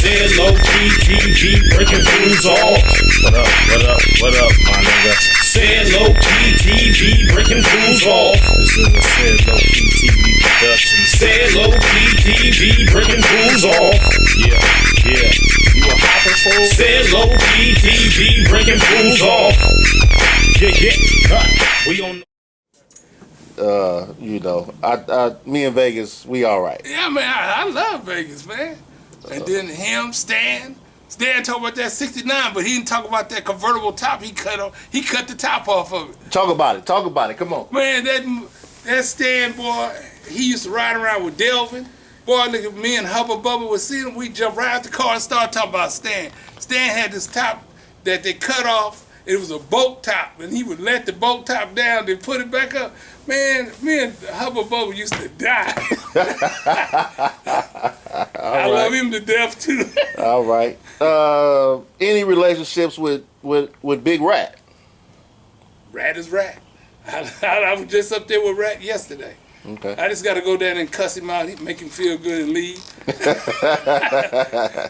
Said low key TV breaking fools off. What up, my nigga? Said low key TV breaking fools off. This is a Said Low Key TV production. Said low key TV breaking fools off. Yeah. You a hopping fool? Said low key TV breaking fools off. Yeah. We on. Me and Vegas, we all right. Yeah, man, I love Vegas, man. And then Stan talked about that 69, but he didn't talk about that convertible top he cut the top off of it. Talk about it. Come on. Man, that Stan boy, he used to ride around with Delvin. Boy, look at me and Hubba Bubba was seeing him. We jumped right out the car and started talking about Stan. Stan had this top that they cut off. It was a boat top, and he would let the boat top down, then put it back up. Man, me and Hubba Bubba used to die. I love him to death, too. All right. Any relationships with Big Rat? Rat is Rat. I was just up there with Rat yesterday. Okay. I just got to go down and cuss him out, make him feel good and leave.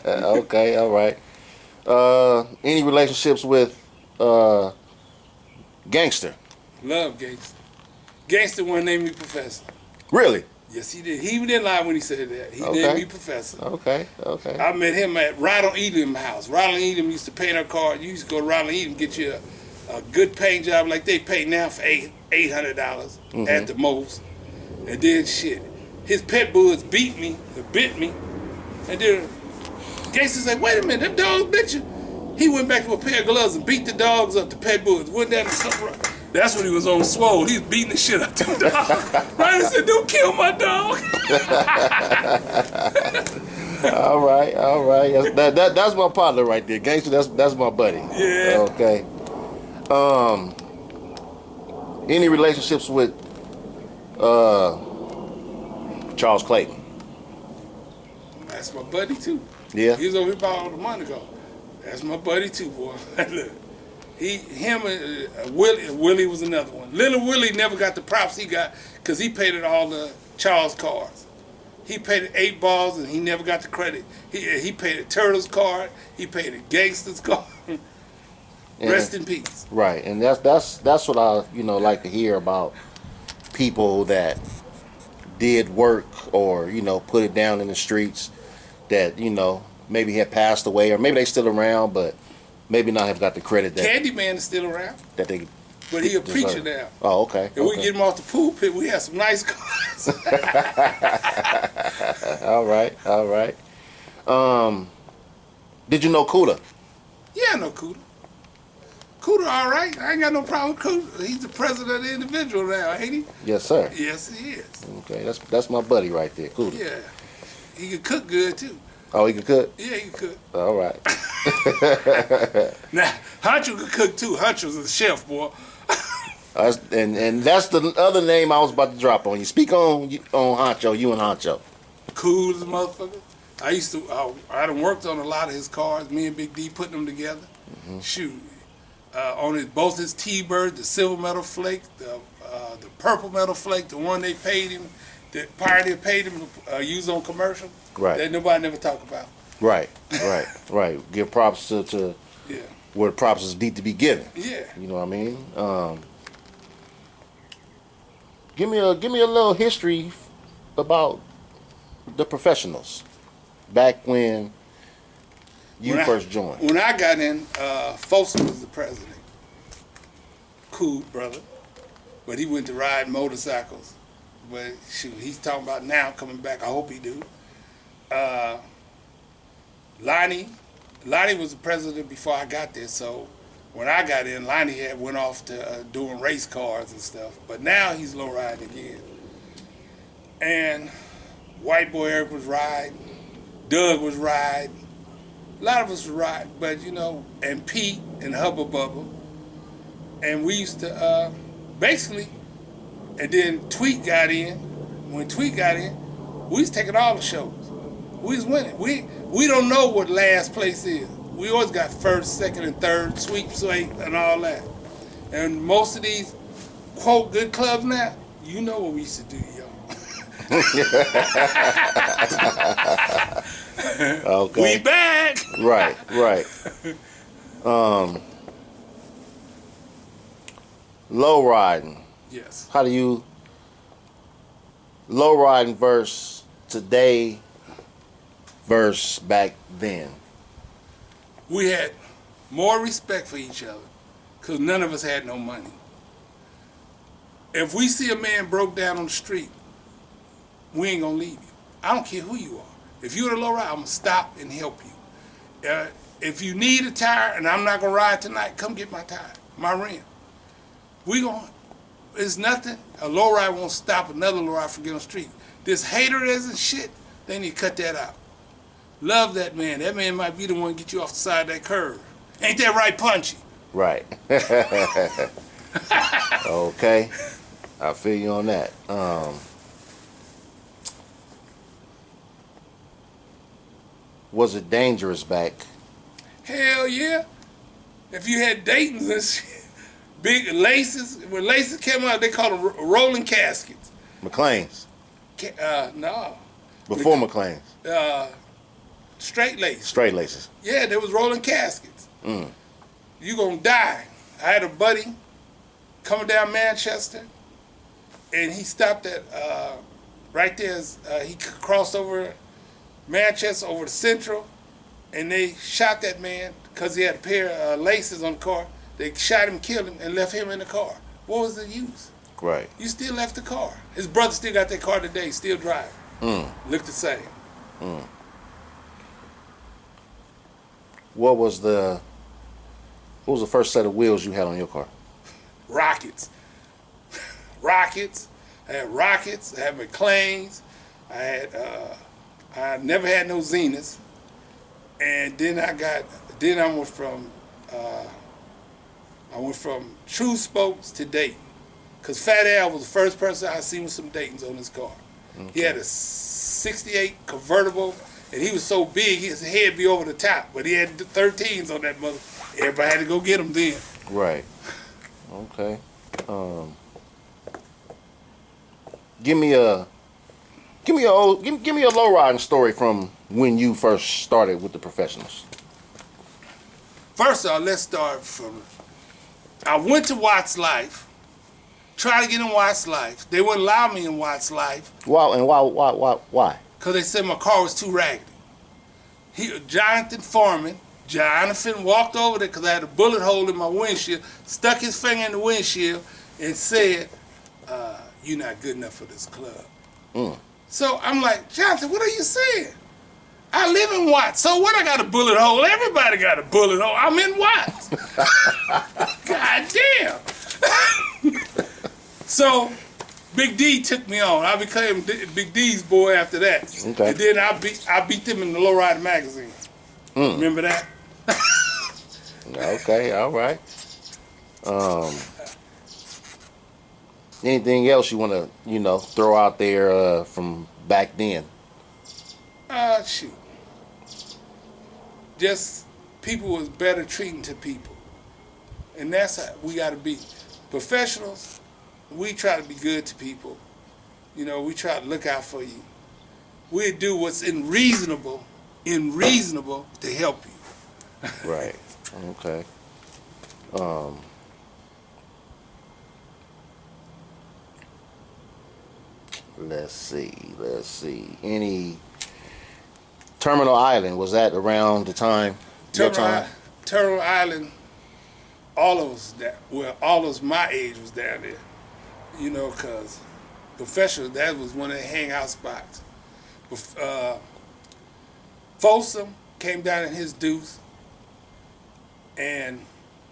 Okay, all right. Any relationships with Gangster? Love Gangster. Gangster one named me Professor. Really? Yes, he did. He didn't lie when he said that. He named me Professor. Okay. I met him at Ridin Edom house. Ridin Edom used to paint our car. You used to go to Ridin Edom, get you a good paint job like they pay now for $800 at the most. And then shit, his pet bulls bit me. And then Gangster said, wait a minute, them dogs bit you. He went back to a pair of gloves and beat the dogs up, the pet bulls. Went down to supper. That's when he was on swole. He was beating the shit out of the dog. Ryan said, don't kill my dog. All right. That's my partner right there. Gangster, that's my buddy. Yeah. Okay. Any relationships with Charles Clayton? That's my buddy too. Yeah. He was over here about all the money go. That's my buddy too, boy. Look. Willie was another one. Little Willie never got the props he got because he painted all the Charles cars. He painted 8 balls and he never got the credit. He painted Turtles card. He painted Gangsters card. Rest in peace. Right, and that's what I like to hear about people that did work or put it down in the streets that maybe had passed away or maybe they still around but maybe not have got the credit that Candyman is still around. That they. But he a preacher now. Oh, okay. And we get him off the pulpit. We have some nice cars. All right. Did you know Cuda? Yeah, I know Cuda. Cuda, all right. I ain't got no problem with Cuda. He's the president of the individual now, ain't he? Yes, sir. Yes, he is. Okay, that's my buddy right there, Cuda. Yeah. He can cook good, too. Oh, he can cook? Yeah, he can cook. All right. Now, Huncho can cook, too. Huncho's a chef, boy. And that's the other name I was about to drop on you. Speak on Huncho, you and Huncho. Cool as a motherfucker. I done worked on a lot of his cars, me and Big D putting them together. Shoot. On both his T-Bird, the silver metal flake, the purple metal flake, the one they paid him, that Pioneer paid him to use on commercial. Right. That nobody never talk about. Right. Give props to where the props need to be given. Yeah. You know what I mean? Give me a little history about the professionals back when you first joined. When I got in, Folsom was the president. Cool brother, but he went to ride motorcycles. But shoot, he's talking about now coming back. I hope he do. Lonnie was the president before I got there, so when I got in, Lonnie had went off to doing race cars and stuff. But now he's low riding again. And White Boy Eric was riding, Doug was riding, a lot of us was riding, but and Pete and Hubba Bubba. And we used to basically, and then Tweet got in. When Tweet got in, we was taking all the shows. We was winning. We don't know what last place is. We always got first, second, and third, sweepstakes, and all that. And most of these, quote, good clubs now, you know what we used to do, y'all. Okay. We back. Right, right. Low riding. Yes. How do you low riding versus today versus back then? We had more respect for each other because none of us had no money. If we see a man broke down on the street, we ain't gonna leave you. I don't care who you are. If you're the low ride, I'm gonna stop and help you. If you need a tire and I'm not gonna ride tonight, come get my tire, my rim. It's nothing. A low ride won't stop another low ride from getting on the street. This hater isn't shit. They need to cut that out. Love that man. That man might be the one to get you off the side of that curve. Ain't that right, Punchy? Right. Okay. I feel you on that. Was it dangerous back? Hell yeah. If you had Dayton's and shit, big laces, when laces came out, they called them rolling caskets. McLean's. No. Before McLean's. Straight laces. Straight laces. Yeah, they was rolling caskets. Mm. You gonna die. I had a buddy coming down Manchester, and he stopped at right there. He crossed over Manchester over to Central, and they shot that man because he had a pair of laces on the car. They shot him, killed him, and left him in the car. What was the use? Right. You still left the car. His brother still got that car today, still driving. Looked the same. What was the first set of wheels you had on your car? Rockets. Rockets. I had Rockets. I had McLean's. I never had no Zeniths. And then I went from True Spokes to Dayton. Because Fat Al was the first person I seen with some Daytons on his car. Okay. He had a 68 convertible, and he was so big his head be over the top. But he had 13s on that mother. Everybody had to go get them then. Right. Okay. Give me a low riding story from when you first started with the professionals. First of all, let's start from. I went to Watts Life. Tried to get in Watts Life. They wouldn't allow me in Watts Life. Wow, and why? Because they said my car was too raggedy. Jonathan walked over there because I had a bullet hole in my windshield, stuck his finger in the windshield, and said, "You're not good enough for this club." So I'm like, Jonathan, what are you saying? I live in Watts. So what? I got a bullet hole. Everybody got a bullet hole. I'm in Watts. God damn. So Big D took me on. I became Big D's boy after that. Okay. And then I beat them in the Lowrider magazine. Remember that? Okay, all right. Anything else you want to, throw out there from back then? Shoot. Just people was better treating to people. And that's how we got to be. Professionals, we try to be good to people. We try to look out for you. We do what's unreasonable to help you. Right. Okay. Let's see. Any Terminal Island, was that around the time? Terminal Island, all of us my age was down there. Because professional, that was one of the hangout spots. Folsom came down in his deuce, and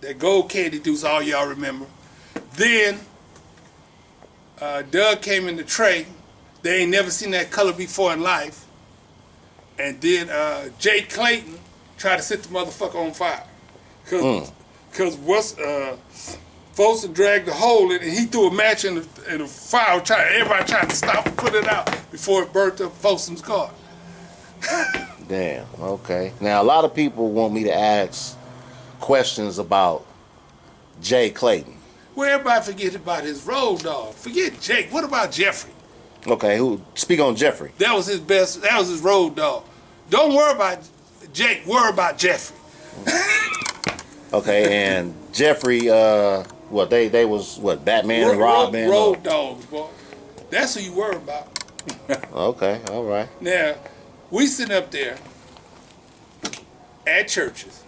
that gold candy deuce, all y'all remember. Then Doug came in the tray. They ain't never seen that color before in life. And then Jake Clayton tried to set the motherfucker on fire. Because Folsom dragged the hole in, and he threw a match in the fire. Everybody tried to stop and put it out before it burnt up Folsom's car. Damn, okay. Now, a lot of people want me to ask questions about Jay Clayton. Well, everybody forget about his road dog. Forget Jake. What about Jeffrey? Okay, speak on Jeffrey. That was his best. That was his road dog. Don't worry about Jake. Worry about Jeffrey. Okay, and Jeffrey, what they was what Batman and Robin? Road dogs, boy. That's who you worry about. Okay, all right. Now, we sitting up there at churches.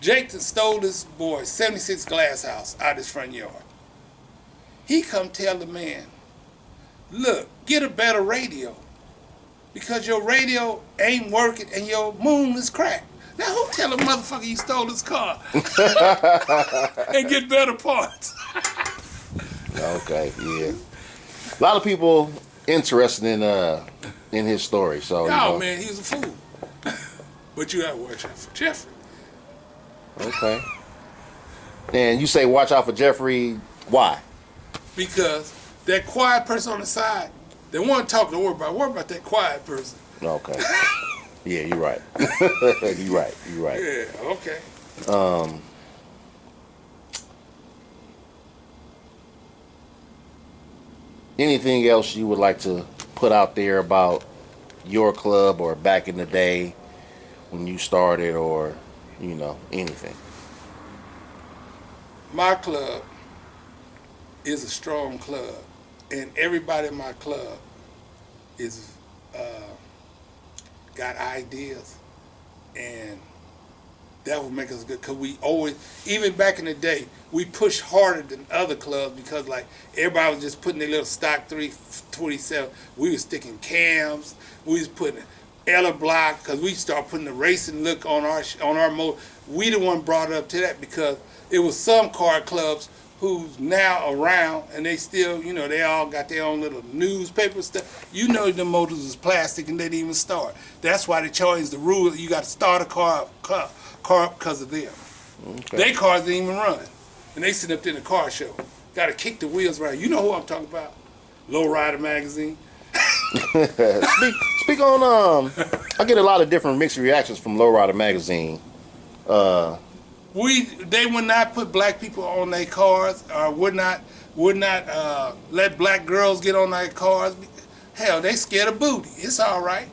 Jake stole this boy 76 glass house out his front yard. He come tell the man, look, get a better radio because your radio ain't working and your moon is cracked. Now who tell a motherfucker you stole his car and get better parts? Okay, yeah. A lot of people interested in his story. So Oh man, he was a fool. But you gotta watch out for Jeffrey. Okay. And you say watch out for Jeffrey. Why? Because that quiet person on the side, they want to talk to worry about that quiet person. Okay. Yeah, you're right. You're right. You're right. Yeah, okay. Anything else you would like to put out there about your club or back in the day when you started, or anything? My club is a strong club, and everybody in my club is got ideas, and that would make us good. Cause we always, even back in the day, we pushed harder than other clubs because like everybody was just putting their little stock 327. We was sticking cams. We was putting Ella block because we started putting the racing look on our motor. We the one brought it up to that because it was some car clubs who's now around and they still, they all got their own little newspaper stuff. The motors was plastic and they didn't even start. That's why they changed the rule. You got to start a car up because of them. Okay. Their cars didn't even run. And they sit up there in the car show. Got to kick the wheels right. You know who I'm talking about? Lowrider magazine. Speak on I get a lot of different mixed reactions from Lowrider magazine. They would not put black people on their cars, or would not let black girls get on their cars. Hell, they scared of booty. It's all right.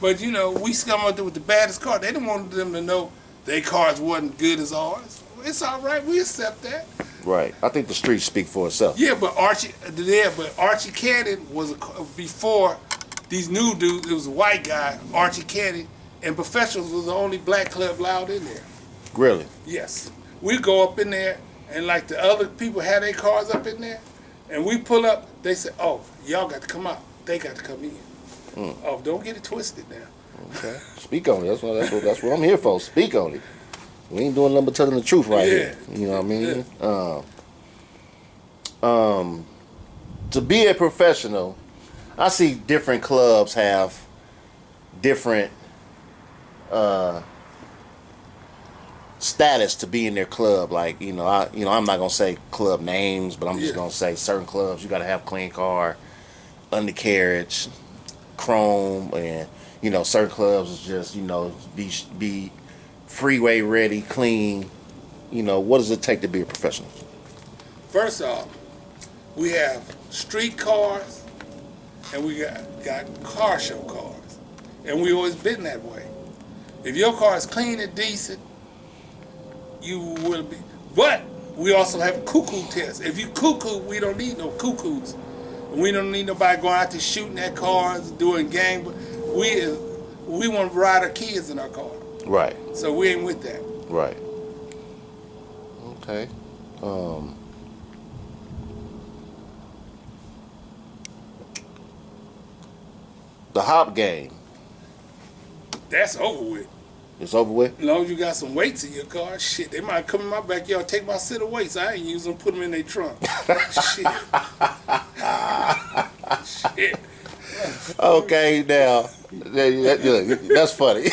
But we come up there with the baddest car. They didn't want them to know their cars wasn't good as ours. It's all right. We accept that. Right. I think the streets speak for itself. Yeah, but Archie Cannon was before these new dudes. It was a white guy, Archie Cannon, and Professionals was the only black club allowed in there. Really? Yes. We go up in there, and like the other people had their cars up in there, and we pull up, they say, oh, y'all got to come out. They got to come in. Oh, don't get it twisted now. Okay. Speak on it. That's what I'm here for. Speak on it. We ain't doing nothing but telling the truth right here. You know what I mean? Yeah. To be a professional, I see different clubs have different status to be in their club. Like I'm not gonna say club names, but I'm just gonna say certain clubs you got to have clean car, undercarriage, chrome, and certain clubs is just be freeway ready, clean. What does it take to be a professional? First off, we have street cars, and we got car show cars, and we always been that way. If your car is clean and decent, you will be. But we also have a cuckoo test. If you cuckoo, we don't need no cuckoos. We don't need nobody going out there shooting at cars, doing gang. But we want to ride our kids in our car. Right. So we ain't with that. Right. Okay. The hop game. That's over with. It's over with? As long as you got some weights in your car, shit, they might come in my backyard, take my set of weights. I ain't use them, put them in their trunk. Shit. Shit. Okay, now, that's funny.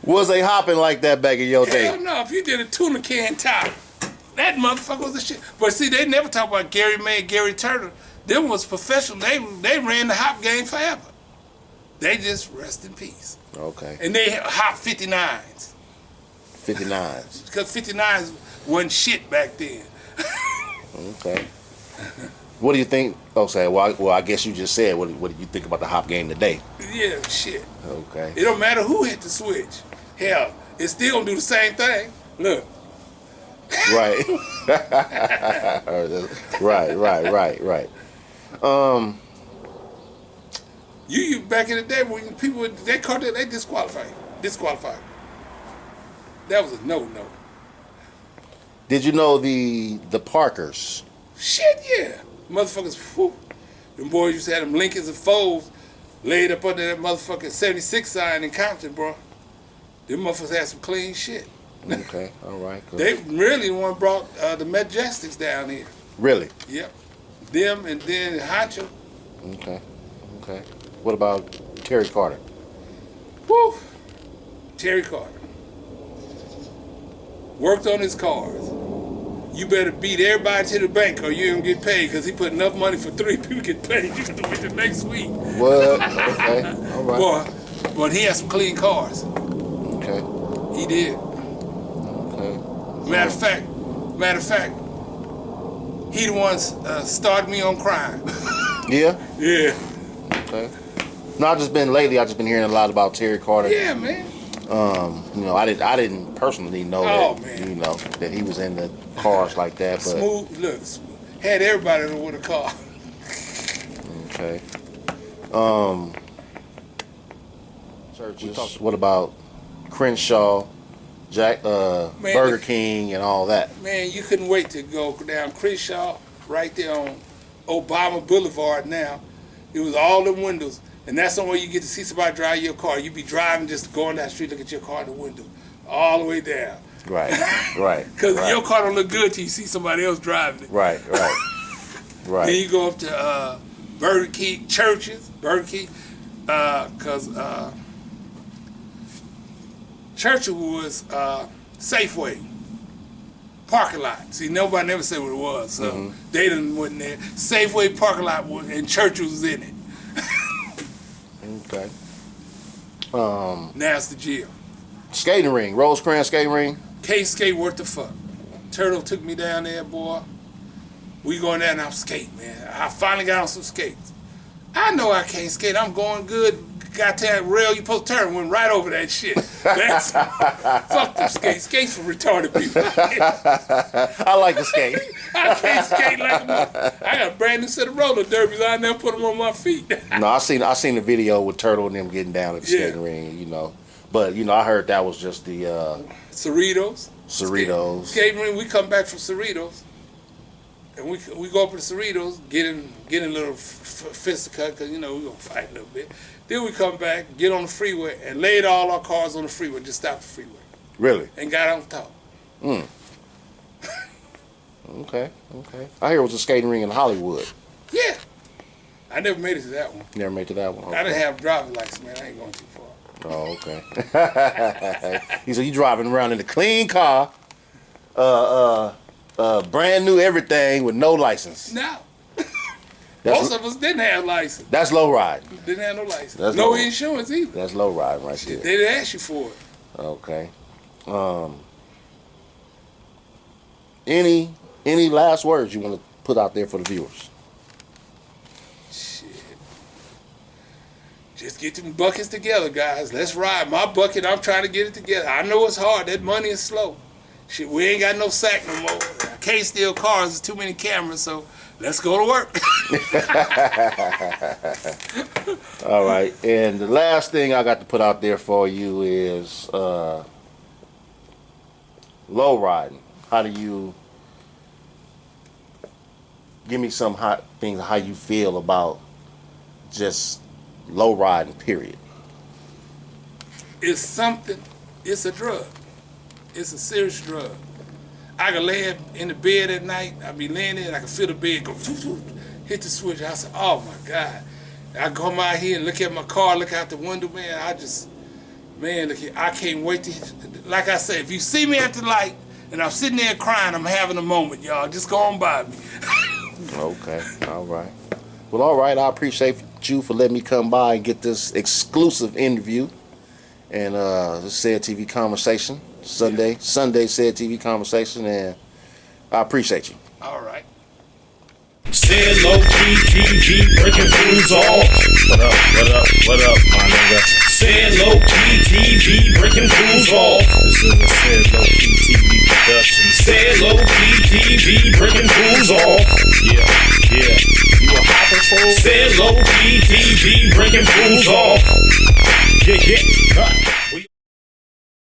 Was they hopping like that back in your day? Hell no, if you did a tuna can top, that motherfucker was a shit. But see, they never talk about Gary May and Gary Turner. Them was professional. They ran the hop game forever. They just rest in peace. Okay. And they hop 59s. 59s. Because 59s wasn't shit back then. Okay. What do you think? Okay, well, I guess you just said. What did you think about the Hop game today? Yeah, shit. Okay. It don't matter who hit the switch. Hell, it's still gonna do the same thing. Look. Right. right. You back in the day when people they caught it, they disqualified. That was a no. Did you know the Parkers? Shit, yeah. Motherfuckers, whew. Them boys used to have them Lincolns and Folds laid up under that motherfucking 76 sign in Compton, bro. Them motherfuckers had some clean shit. Okay, all right. Good. They really the one brought the Majestics down here. Really? Yep. Them and then Honcho. Okay. What about Terry Carter? Whew. Terry Carter. Worked on his cars. You better beat everybody to the bank or you don't get paid because he put enough money for 3 people to get paid. You have to wait the next week. What? Okay, all right. But he had some clean cars. Okay. He did. Okay. Matter of fact, he the one started me on crime. Yeah? Yeah. Okay. No, I've just been hearing a lot about Terry Carter. Yeah, man. I didn't personally know that, that he was in the cars like that, but Smooth, had everybody with a car. okay. Churches. What about Crenshaw, Burger King, and all that? Man, you couldn't wait to go down Crenshaw, right there on Obama Boulevard. Now, it was all the windows. And that's the only way you get to see somebody drive your car. You be driving, just going down the street, look at your car in the window, all the way down. Right. Because your car don't look good till you see somebody else driving it. Right. Then you go up to Burger King, because Churchill was Safeway parking lot. See, nobody never said what it was, so they didn't wasn't there. Safeway parking lot and Churchill was in it. Okay. Now it's the jail. Skating ring, Rosecrans skating ring. Can't skate worth the fuck. Turtle took me down there, boy. We going down and I'm skating, man. I finally got on some skates. I know I can't skate. I'm going good. Got that rail you supposed to turn, went right over that shit. That's fuck them skates. Skates for retarded people. I like to skate. I can't skate like a motherfucker. I got a brand new set of roller derbies. I never put them on my feet. No, I seen the video with Turtle and them getting down at the skating ring, But I heard that was just the Cerritos. Skating ring. We come back from Cerritos, and we go up to the Cerritos, getting a little fisticuff because we gonna fight a little bit. Then we come back, get on the freeway, and laid all our cars on the freeway. Just stopped the freeway. Really? And got on top. Okay. I hear it was a skating ring in Hollywood. Yeah. I never made it to that one. Never made it to that one. Okay. I didn't have a driver's license, man. I ain't going too far. Oh, okay. He said you driving around in a clean car, brand new everything with no license. No. Most of us didn't have license. That's low ride. Didn't have no license. No insurance either. That's low ride right there. They didn't ask you for it. Okay. Any last words you want to put out there for the viewers? Shit. Just get them buckets together, guys. Let's ride. My bucket, I'm trying to get it together. I know it's hard. That money is slow. Shit, we ain't got no sack no more. I can't steal cars. There's too many cameras, so let's go to work. All right. And the last thing I got to put out there for you is low riding. How do you give me some hot things, how you feel about just low riding, period? It's something. It's a drug. It's a serious drug. I can lay in the bed at night. I be laying there and I can feel the bed go, hit the switch. I said, oh my God. I come out here and look at my car, look out the window, man. Look here, I can't wait to, like I said, if you see me at the light and I'm sitting there crying, I'm having a moment, y'all. Just go on by me. Okay, all right. Well, all right, I appreciate you for letting me come by and get this exclusive interview. And this Said TV Conversation, Sunday Said TV Conversation, and I appreciate you. All right. Said low key TV breaking fools off. What up, what up, what up, my nigga? Said low key TV breaking fools off. This is a Said Low Key TV production. Said low key TV breaking fools off. Yeah, yeah. You a hopping fool? Said low key TV breaking fools off. Yeah, yeah.